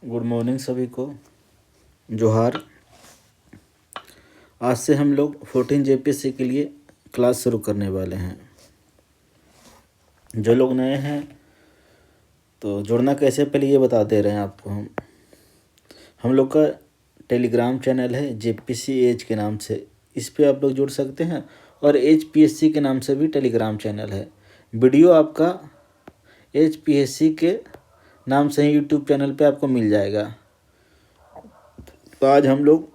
Good morning सभी को, जोहार। आज से हम लोग 14 जेपीएससी के लिए क्लास शुरू करने वाले हैं। जो लोग नए हैं तो जुड़ना कैसे, पहले ये बता दे रहे हैं आपको। हम लोग का टेलीग्राम चैनल है जेपीसी एज के नाम से, इस पे आप लोग जुड़ सकते हैं। और एच पीएससी के नाम से भी टेलीग्राम चैनल है। वीडियो आपका एच पीएससी के नाम से ही यूट्यूब चैनल पे आपको मिल जाएगा। तो आज हम लोग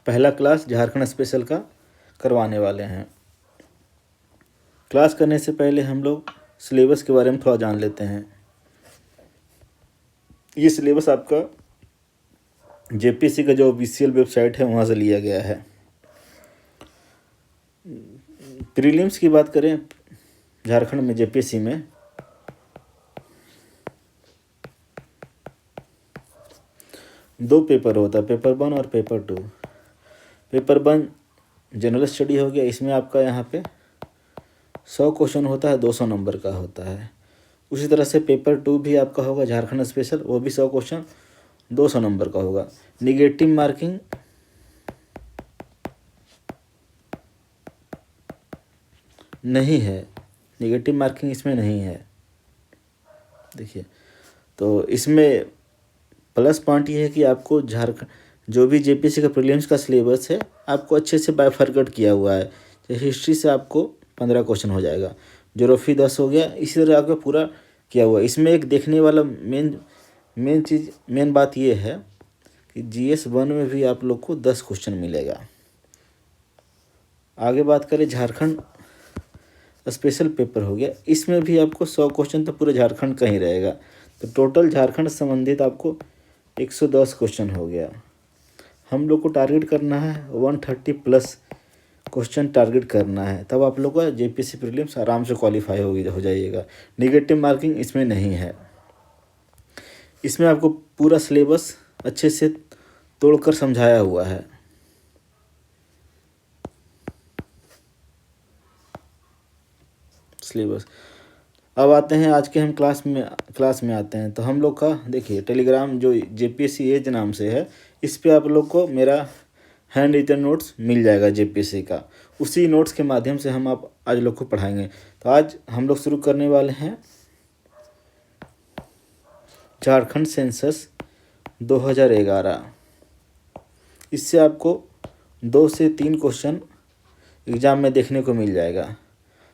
पहला क्लास झारखंड स्पेशल का करवाने वाले हैं। क्लास करने से पहले हम लोग सिलेबस के बारे में थोड़ा जान लेते हैं। ये सिलेबस आपका जेपीएससी का जो ऑफिशियल वेबसाइट है वहाँ से लिया गया है। प्रीलिम्स की बात करें झारखंड में जेपीएससी में, दो पेपर होता है, पेपर 1 और पेपर 2। पेपर 1 जनरल स्टडी हो गया, इसमें आपका यहाँ पे 100 क्वेश्चन होता है, 200 नंबर का होता है। उसी तरह से पेपर 2 भी आपका होगा झारखंड स्पेशल, वो भी 100 क्वेश्चन 200 नंबर का होगा। निगेटिव मार्किंग नहीं है, निगेटिव मार्किंग इसमें नहीं है। देखिए, तो इसमें प्लस पॉइंट ये है कि आपको झारखंड जो भी जेपीएससी का प्रीलिम्स का सिलेबस है आपको अच्छे से बाइफरकट किया हुआ है। जैसे हिस्ट्री से आपको 15 क्वेश्चन हो जाएगा, ज्योग्राफी 10 हो गया, इसी तरह आपका पूरा किया हुआ है। इसमें एक देखने वाला मेन बात ये है कि जीएस 1 में भी आप लोग को 10 क्वेश्चन मिलेगा। आगे बात करें झारखंड स्पेशल पेपर हो गया, इसमें भी आपको 100 क्वेश्चन तो पूरे झारखंड का ही रहेगा। तो टोटल झारखंड संबंधित आपको 110 क्वेश्चन हो गया। हम लोग को टारगेट करना है 130 प्लस क्वेश्चन टारगेट करना है, तब आप लोग का जेपीएससी प्रीलिम्स आराम से क्वालिफाई हो जाइएगा। निगेटिव मार्किंग इसमें नहीं है। इसमें आपको पूरा सिलेबस अच्छे से तोड़कर समझाया हुआ है। सिलेबस अब आते हैं आज के हम क्लास में आते हैं। तो हम लोग का देखिए टेलीग्राम जो जेपीएससी एज नाम से है, इस पे आप लोग को मेरा हैंड रिटन नोट्स मिल जाएगा जेपीएससी का। उसी नोट्स के माध्यम से हम आप आज लोग को पढ़ाएंगे। तो आज हम लोग शुरू करने वाले हैं झारखंड सेंसस 2011। इससे आपको 2 से 3 क्वेश्चन एग्ज़ाम में देखने को मिल जाएगा।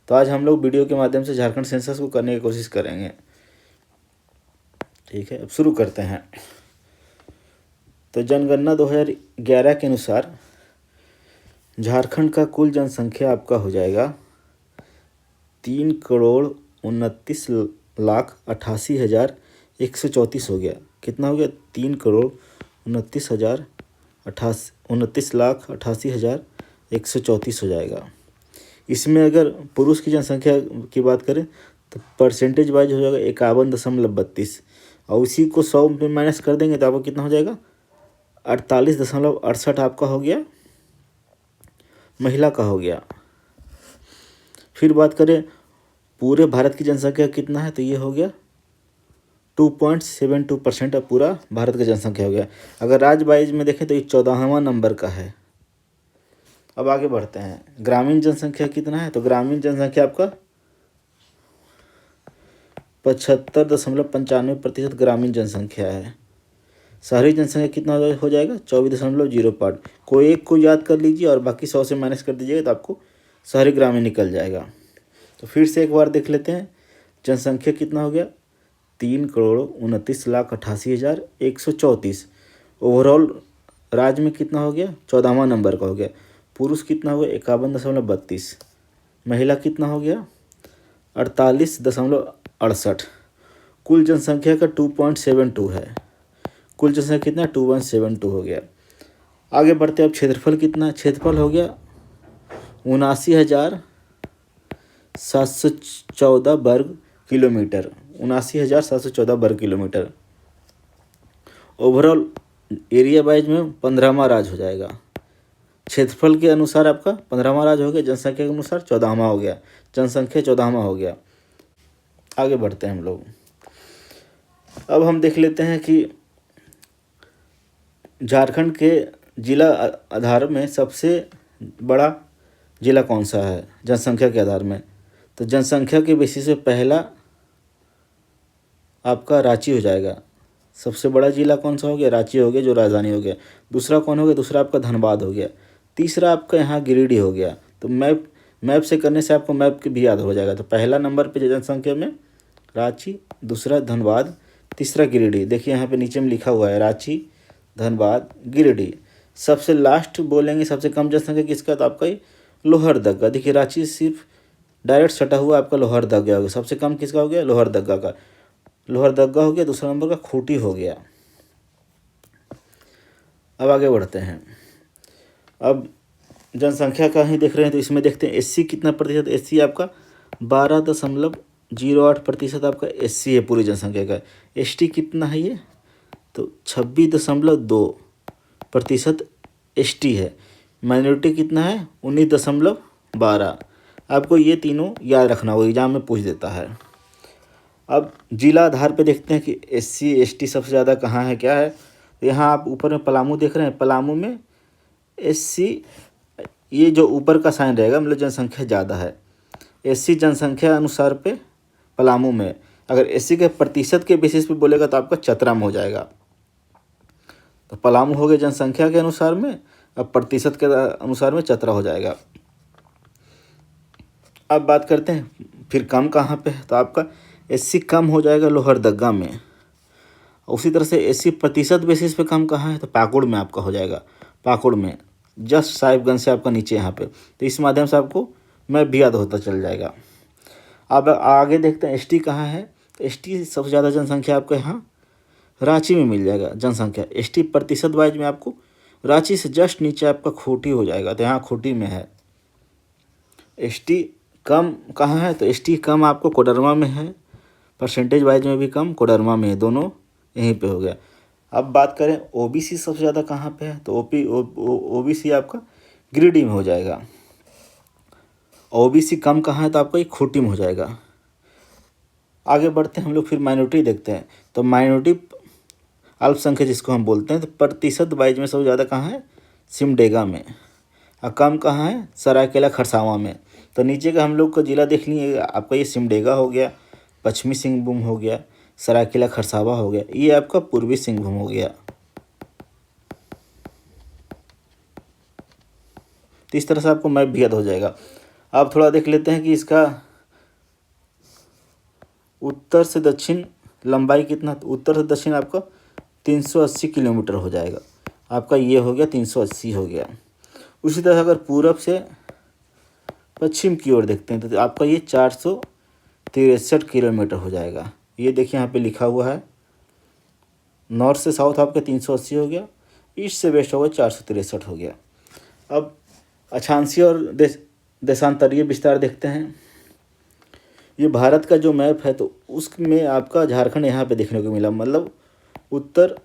तो आज हम लोग वीडियो के माध्यम से झारखंड सेंसस को करने की कोशिश करेंगे। ठीक है, अब शुरू करते हैं। तो जनगणना 2011 के अनुसार झारखंड का कुल जनसंख्या आपका हो जाएगा 3,29,88,134 हो गया। कितना हो गया? 3,29,88,134 हो जाएगा। इसमें अगर पुरुष की जनसंख्या की बात करें तो परसेंटेज वाइज हो जाएगा 51.32, और उसी को 100 में माइनस कर देंगे तो आपको कितना हो जाएगा? 48.68 आपका हो गया, महिला का हो गया। फिर बात करें पूरे भारत की जनसंख्या कितना है, तो ये हो गया 2.72% अब पूरा भारत का जनसंख्या हो गया। अगर राज्य वाइज में देखें तो ये 14वां नंबर का है। अब आगे बढ़ते हैं। ग्रामीण जनसंख्या कितना है, तो ग्रामीण जनसंख्या आपका 75.95% ग्रामीण जनसंख्या है। शहरी जनसंख्या कितना हो जाएगा? 24.05। कोई एक को याद कर लीजिए और बाकी 100 से माइनस कर दीजिएगा तो आपको शहरी ग्रामीण निकल जाएगा। तो फिर से एक बार देख लेते हैं। जनसंख्या कितना हो गया? 3,29,88,134। ओवरऑल राज्य में कितना हो गया? 14वां नंबर का हो गया। पुरुष कितना हो गया? 51.32। महिला कितना हो गया? 48.68। कुल जनसंख्या का 2.72 है। कुल जनसंख्या कितना? 2.72 हो गया। आगे बढ़ते अब क्षेत्रफल कितना? क्षेत्रफल हो गया 79,714 वर्ग किलोमीटर। 79,714 वर्ग किलोमीटर। ओवरऑल एरिया वाइज में 15वां राज्य हो जाएगा। क्षेत्रफल के अनुसार आपका 15वां राज्य हो गया, जनसंख्या के अनुसार 14वां हो गया। जनसंख्या 14वां हो गया। आगे बढ़ते हैं हम लोग। अब हम देख लेते हैं कि झारखंड के जिला आधार में सबसे बड़ा जिला कौन सा है जनसंख्या के आधार में। तो जनसंख्या के बेसिस पे पहला आपका रांची हो जाएगा। सबसे बड़ा जिला कौन सा हो गया, रांची हो गया जो राजधानी हो गया। दूसरा कौन हो गया, दूसरा आपका धनबाद हो गया। तीसरा आपका यहाँ गिरिडीह हो गया। तो मैप से करने से आपको मैप भी याद हो जाएगा। तो पहला नंबर पे जनसंख्या में रांची, दूसरा धनबाद, तीसरा गिरिडीह। देखिए यहाँ पे नीचे में लिखा हुआ है रांची, धनबाद, गिरिडीह। सबसे लास्ट बोलेंगे सबसे कम जनसंख्या किसका, तो आपका ये लोहरदगा। देखिए रांची सिर्फ डायरेक्ट सटा हुआ आपका लोहरदगा हो गया। सबसे कम किसका हो गया, लोहरदगा का। लोहरदगा हो गया, दूसरा नंबर का खूंटी हो गया। अब आगे बढ़ते हैं। अब जनसंख्या का ही देख रहे हैं तो इसमें देखते हैं एससी कितना प्रतिशत। एससी आपका 12.08% आपका एससी है पूरी जनसंख्या का। एसटी कितना है ये, तो 26.2% एसटी है। माइनॉरिटी कितना है, 19.12। आपको ये तीनों याद रखना होगा, एग्जाम में पूछ देता है। अब जिला आधार पे देखते हैं कि एससी एसटी सबसे ज़्यादा कहाँ है, क्या है। तो यहाँ आप ऊपर में पलामू देख रहे हैं, पलामू में एससी, ये जो ऊपर का साइन रहेगा मतलब जनसंख्या ज़्यादा है। एससी जनसंख्या अनुसार पे पलामू में, अगर एससी के प्रतिशत के बेसिस पे बोलेगा तो आपका चतरा में हो जाएगा। तो पलामू हो गया जनसंख्या के अनुसार में, अब प्रतिशत के अनुसार में चतरा हो जाएगा। अब बात करते हैं फिर कम कहाँ पे है, तो आपका एससी कम हो जाएगा लोहरदगा में। उसी तरह से एससी प्रतिशत बेसिस पे कम कहाँ है, तो पाकुड़ में आपका हो जाएगा। पाकुड़ में जस्ट साहिबगंज से आपका नीचे यहाँ पे। तो इस माध्यम से आपको मैप भी याद होता चल जाएगा। अब आगे देखते हैं एसटी कहाँ है। तो एसटी सबसे ज़्यादा जनसंख्या आपको यहाँ रांची में मिल जाएगा जनसंख्या। एसटी प्रतिशत वाइज में आपको रांची से जस्ट नीचे आपका खूंटी हो जाएगा, तो यहाँ खूंटी में है। एसटी कम कहाँ है, तो एसटी कम आपको कोडरमा में है। परसेंटेज वाइज में भी कम कोडरमा में है, दोनों यहीं पे हो गया। अब बात करें ओबीसी सबसे ज़्यादा कहाँ पे है, तो ओबीसी आपका गिरिडीह में हो जाएगा। ओबीसी कम कहाँ है, तो आपका ये खूंटी में हो जाएगा। आगे बढ़ते हैं हम लोग फिर माइनॉरिटी देखते हैं। तो माइनॉरिटी अल्पसंख्यक जिसको हम बोलते हैं, तो प्रतिशत वाइज में सबसे ज़्यादा कहाँ है, सिमडेगा में। और कम कहाँ है, सरायकेला खरसावां में। तो नीचे का हम लोग का जिला देख लिए, आपका ये सिमडेगा हो गया, पश्चिमी सिंहभूम हो गया, सरायकेला खरसावां हो गया, ये आपका पूर्वी सिंहभूम हो गया। तो इस तरह से आपको मैप भी याद हो जाएगा। अब थोड़ा देख लेते हैं कि इसका उत्तर से दक्षिण लंबाई कितना। तो उत्तर से दक्षिण आपका 380 किलोमीटर हो जाएगा। आपका ये हो गया 380 हो गया। उसी तरह अगर पूरब से पश्चिम की ओर देखते हैं तो आपका ये 463 किलोमीटर हो जाएगा। ये देखिए यहाँ पे लिखा हुआ है। नॉर्थ से साउथ आपका 380 हो गया, ईस्ट से वेस्ट हो गया 463 हो गया। अब अक्षांशीय और देशांतरीय विस्तार देखते हैं। ये भारत का जो मैप है तो उसमें आपका झारखंड यहाँ पे देखने को मिला, मतलब उत्तर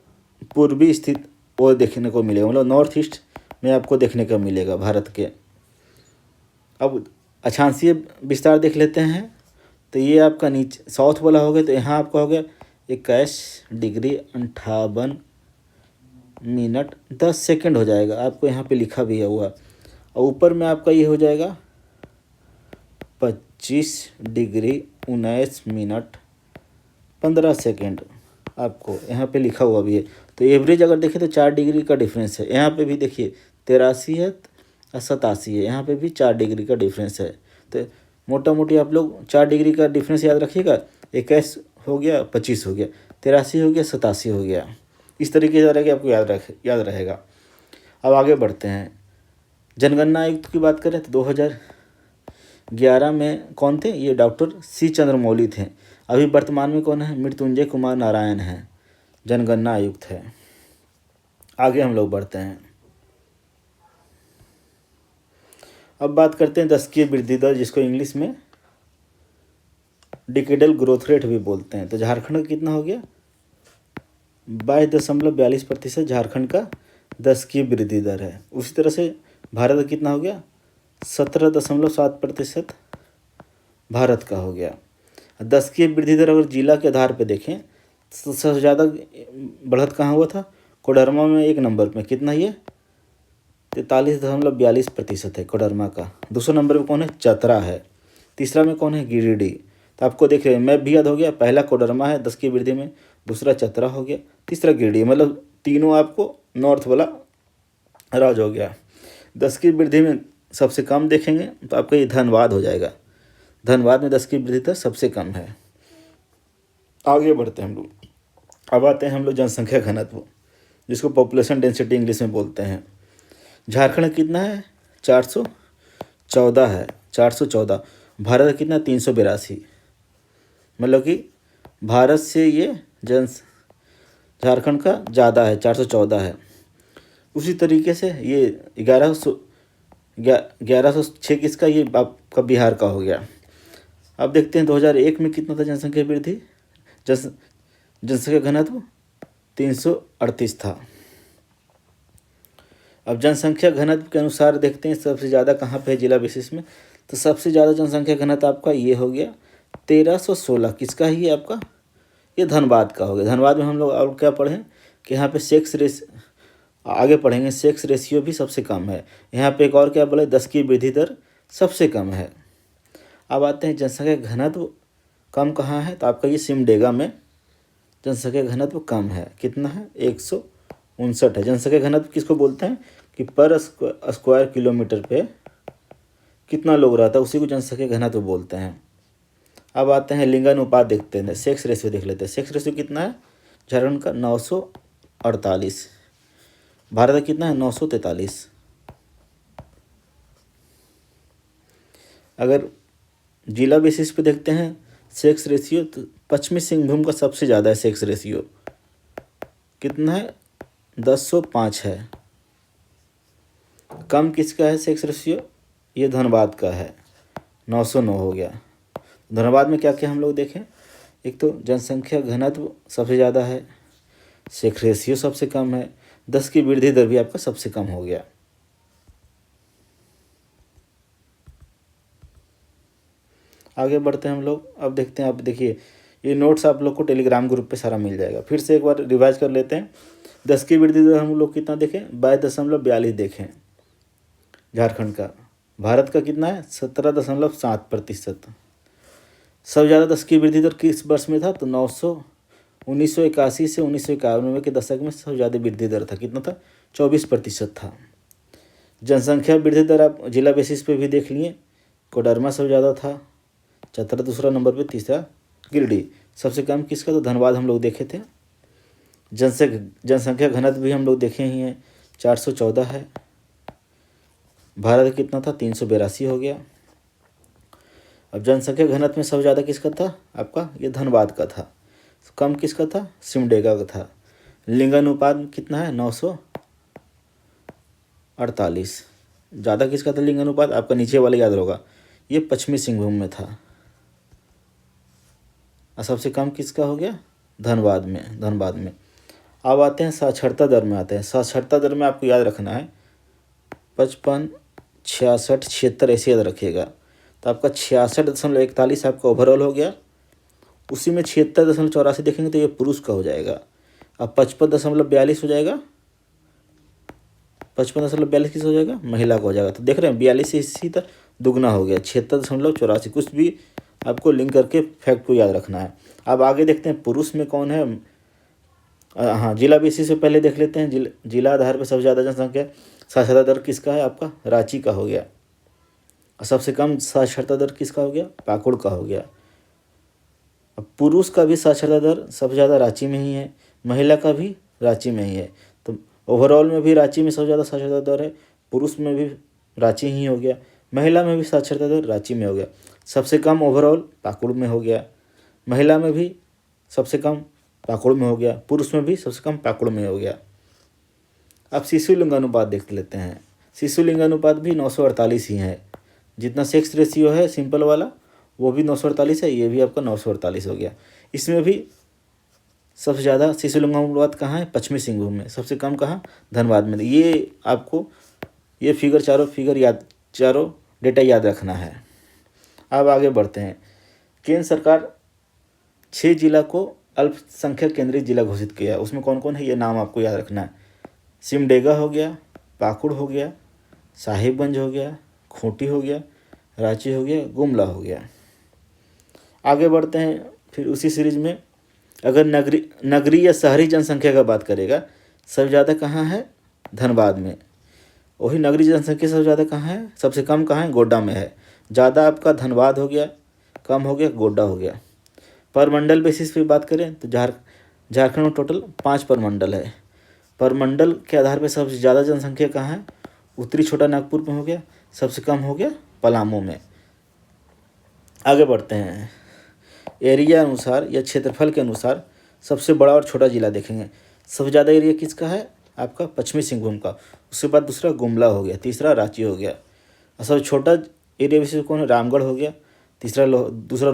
पूर्वी स्थित वो देखने को मिलेगा, मतलब नॉर्थ ईस्ट में आपको देखने को मिलेगा भारत के। अब अक्षांशीय विस्तार देख लेते हैं। तो ये आपका नीचे साउथ वाला हो गया, तो यहाँ आपका हो गया 21°58'10" हो जाएगा। आपको यहाँ पे लिखा भी है हुआ। और ऊपर में आपका ये हो जाएगा 25°19'15" आपको यहाँ पे लिखा हुआ भी है। तो एवरेज अगर देखें तो 4 डिग्री का डिफरेंस है। यहाँ पे भी देखिए 83 है और 87 है, यहाँ पे भी 4 डिग्री का डिफरेंस है। तो मोटा मोटी आप लोग 4 डिग्री का डिफरेंस याद रखिएगा। 21 हो गया, 25 हो गया, 83 हो गया, 87 हो गया। इस तरीके से रहेगा, आपको याद रहेगा। अब आगे बढ़ते हैं। जनगणना आयुक्त की बात करें तो 2011 में कौन थे, ये डॉक्टर सी चंद्रमौली थे। अभी वर्तमान में कौन है, मृत्युंजय कुमार नारायण हैं, जनगणना आयुक्त है। आगे हम लोग बढ़ते हैं। अब बात करते हैं दशकीय वृद्धि दर, जिसको इंग्लिश में डिकेडल ग्रोथ रेट भी बोलते हैं। तो झारखंड का कितना हो गया, 22.42% झारखंड का दशकीय वृद्धि दर है। उसी तरह से भारत का कितना हो गया, 17.7% भारत का हो गया। दशकीय वृद्धि दर अगर जिला के आधार पे देखें सबसे ज़्यादा बढ़त कहाँ हुआ था? कोडरमा में 1 नंबर में, कितना ये 43.42% है कोडरमा का। दूसरे नंबर पे कौन है? चतरा है। तीसरा में कौन है? गिरिडीह। तो आपको देख रहे हैं मैप भी याद हो गया, पहला कोडरमा है 10 की वृद्धि में, दूसरा चतरा हो गया, तीसरा गिरिडीह, मतलब तीनों आपको नॉर्थ वाला राज्य हो गया। 10 की वृद्धि में सबसे कम देखेंगे तो आपका ये धनबाद हो जाएगा। धनबाद में 10 की वृद्धि दर सबसे कम है। आगे बढ़ते हैं हम लोग। अब आते हैं हम लोग जनसंख्या घनत्व, जिसको पॉपुलेशन डेंसिटी इंग्लिश में बोलते हैं। झारखंड कितना है? 414 है, 414। भारत कितना? 382। मतलब कि भारत से ये झारखंड का ज़्यादा है, 414 है। उसी तरीके से ये 1106 किसका? ये आपका बिहार का हो गया। अब देखते हैं 2001 में कितना था जनसंख्या वृद्धि, जनसंख्या घनत्व 338 था। अब जनसंख्या घनत्व के अनुसार देखते हैं सबसे ज़्यादा कहाँ पे है जिला बेसिस में। तो सबसे ज़्यादा जनसंख्या घनत्व आपका ये हो गया 1316। किसका है ये आपका? ये धनबाद का हो गया। धनबाद में हम लोग और क्या पढ़ें कि यहाँ पे आगे पढ़ेंगे सेक्स रेशियो भी सबसे कम है। यहाँ पे एक और क्या बोले, 10 की वृद्धि दर सबसे कम है। अब आते हैं जनसंख्या घनत्व कम कहाँ है? तो आपका ये सिमडेगा में जनसंख्या घनत्व कम है। कितना है? 159 है। जनसंख्या घनत्व किसको बोलते हैं कि पर स्क्वायर किलोमीटर पे कितना लोग रहता है, उसी को जनसंख्या घनत्व बोलते हैं। अब आते हैं लिंगानुपात देखते हैं, सेक्स रेशियो देख लेते हैं। सेक्स रेशियो कितना है झारखंड का? 948। भारत का कितना है? 943। अगर जिला बेसिस पे देखते हैं सेक्स रेशियो, तो पश्चिमी सिंहभूम का सबसे ज़्यादा है सेक्स रेशियो। कितना है? 1005 है। कम किसका है सेक्स रेशियो? ये धनबाद का है, 909 हो गया। धनबाद में क्या क्या हम लोग देखें, एक तो जनसंख्या घनत्व सबसे ज़्यादा है, सेक्स रेशियो सबसे कम है, 10 की वृद्धि दर भी आपका सबसे कम हो गया। आगे बढ़ते हैं हम लोग। अब देखते हैं, अब देखिए ये नोट्स आप लोग को टेलीग्राम ग्रुप पे सारा मिल जाएगा। फिर से एक बार रिवाइज कर लेते हैं। 10 की वृद्धि दर हम लोग कितना देखें? 22.42 देखें झारखंड का। भारत का कितना है? 17.7%। सबसे ज़्यादा 10 की वृद्धि दर किस वर्ष में था? तो 1981 से 1991 के दशक में सबसे ज़्यादा वृद्धि दर था। कितना था? 24% था। जनसंख्या वृद्धि दर आप जिला बेसिस पे भी देख लिए। कोडरमा सबसे ज़्यादा था, चतरा दूसरा नंबर पे, तीसरा गिरिडीह। सबसे कम किसका? तो धनबाद हम लोग देखे थे। जनसंख्या घनत्व भी हम लोग देखे ही हैं, 414 है। भारत कितना था? 382 हो गया। अब जनसंख्या घनत्व में सबसे ज़्यादा किसका था? आपका ये धनबाद का था। कम किसका था? सिमडेगा का था। लिंगानुपात कितना है? 948। ज़्यादा किसका था लिंगानुपात? आपका नीचे वाला याद होगा, ये पश्चिमी सिंहभूम में था। और सबसे कम किसका हो गया? धनबाद में। अब आते हैं साक्षरता दर में। आते हैं साक्षरता दर में, आपको याद रखना है 55, 66, 76 ऐसे याद रखिएगा। तो आपका 66.41 आपका ओवरऑल हो गया। उसी में 76.84 देखेंगे तो ये पुरुष का हो जाएगा। अब 55.42 हो जाएगा। 55.42 किस हो जाएगा? महिला का हो जाएगा। तो देख रहे हैं 42 से इसी तक दुगना हो गया, 76.84। कुछ भी आपको लिंक करके फैक्ट को याद रखना है। अब आगे देखते हैं पुरुष में कौन है। हाँ, जिला बेसिस से पहले देख लेते हैं। जिला आधार पर सबसे ज़्यादा जनसंख्या साक्षरता दर किसका है? आपका रांची का हो गया। और सबसे कम साक्षरता दर किसका हो गया? पाकुड़ का हो गया। अब पुरुष का भी साक्षरता दर सबसे ज़्यादा रांची में ही है, महिला का भी रांची में ही है। तो ओवरऑल में भी रांची में सबसे ज़्यादा साक्षरता दर है, पुरुष में भी रांची ही हो गया, महिला में भी साक्षरता दर रांची में हो गया। सबसे कम ओवरऑल पाकुड़ में हो गया, महिला में भी सबसे कम पाकुड़ में हो गया, पुरुष में भी सबसे कम पाकुड़ में हो गया। अब शिशु लिंगानुपात देख लेते हैं। शिशु लिंगानुपात भी 948 ही है। जितना सेक्स रेशियो है सिंपल वाला वो भी 948 है, ये भी आपका 948 हो गया। इसमें भी सबसे ज़्यादा शिशु लिंगानुपात कहाँ है? पश्चिमी सिंहभूम में। सबसे कम कहाँ? धनबाद में। ये आपको ये चारों डेटा याद रखना है। अब आगे बढ़ते हैं। केंद्र सरकार 6 जिला को अल्पसंख्यक केंद्रित जिला घोषित किया, उसमें कौन कौन है ये नाम आपको याद रखना है। सिमडेगा हो गया, पाकुड़ हो गया, साहिबगंज हो गया, खूंटी हो गया, रांची हो गया, गुमला हो गया। आगे बढ़ते हैं फिर उसी सीरीज में। अगर नगरी या शहरी जनसंख्या का बात करेगा, सबसे ज़्यादा कहाँ है, धनबाद में। वही नगरीय जनसंख्या सबसे ज़्यादा कहाँ है, सबसे कम कहाँ है, गोड्डा में है। ज़्यादा आपका धनबाद हो गया, कम हो गया गोड्डा हो गया। पर मंडल बेसिस पे बात करें तो झारखंड में टोटल 5 परमंडल है। परमंडल के आधार पर सबसे ज़्यादा जनसंख्या कहाँ है, उत्तरी छोटा नागपुर में हो गया, सबसे कम हो गया पलामू में। आगे बढ़ते हैं, एरिया अनुसार या क्षेत्रफल के अनुसार सबसे बड़ा और छोटा जिला देखेंगे। सबसे ज़्यादा एरिया किसका है, आपका पश्चिमी सिंहभूम का। उसके बाद दूसरा गुमला हो गया, तीसरा रांची हो गया। और सबसे छोटा एरिया विशेष कौन है, रामगढ़ हो गया। दूसरा